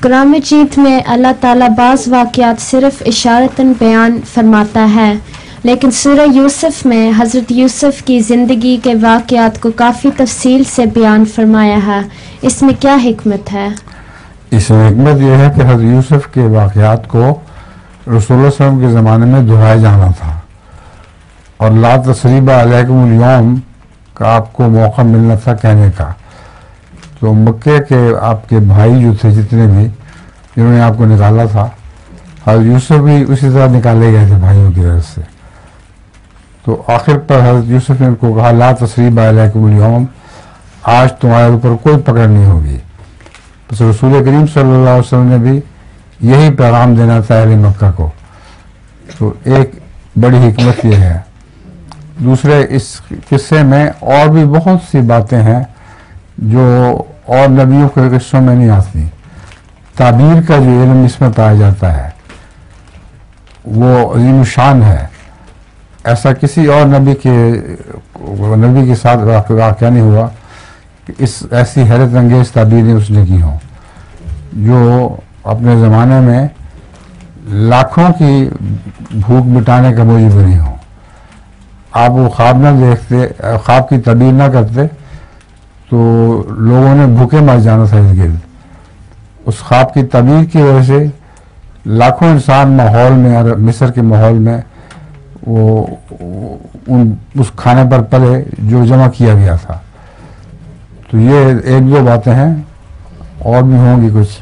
قرآن مجید میں اللہ تعالیٰ بعض واقعات صرف اشارتاً بیان فرماتا ہے، لیکن سورہ یوسف میں حضرت یوسف کی زندگی کے واقعات کو کافی تفصیل سے بیان فرمایا ہے۔ اس میں کیا حکمت ہے؟ اس میں حکمت یہ ہے کہ حضرت یوسف کے واقعات کو رسول اللہ صلی اللہ علیہ وسلم کے زمانے میں دہرایا جانا تھا، اور لا تثریب علیکم اليوم کا آپ کو موقع ملنا تھا کہنے کا۔ تو مکے کے آپ کے بھائی جو تھے جتنے بھی جنہوں نے آپ کو نکالا تھا، حضرت یوسف بھی اسی طرح نکالے گئے تھے بھائیوں کی وجہ سے۔ تو آخر پر حضرت یوسف نے ان کو کہا لا تثریب علیکم اليوم، آج تمہارے اوپر کوئی پکڑ نہیں ہوگی۔ بس رسول کریم صلی اللہ علیہ وسلم نے بھی یہی پیغام دینا تھا اہل مکہ کو۔ تو ایک بڑی حکمت یہ ہے۔ دوسرے اس قصے میں اور بھی بہت سی باتیں ہیں جو اور نبیوں کے قصوں میں نہیں آتی۔ تعبیر کا جو علم اس میں پایا جاتا ہے وہ عظیم شان ہے، ایسا کسی اور نبی کے ساتھ واقعہ نہیں ہوا کہ ایسی حیرت انگیز تعبیریں اس نے کی ہوں، جو اپنے زمانے میں لاکھوں کی بھوک مٹانے کا موجب نہیں ہوں۔ آپ وہ خواب نہ دیکھتے، خواب کی تعبیر نہ کرتے تو لوگوں نے بھوکے مر جانا تھا اس گرد۔ اس خواب کی تعبیر کی وجہ سے لاکھوں انسان ماحول میں اور مصر کے ماحول میں وہ اس کھانے پر پلے جو جمع کیا گیا تھا۔ تو یہ ایک دو باتیں ہیں، اور بھی ہوں گی کچھ۔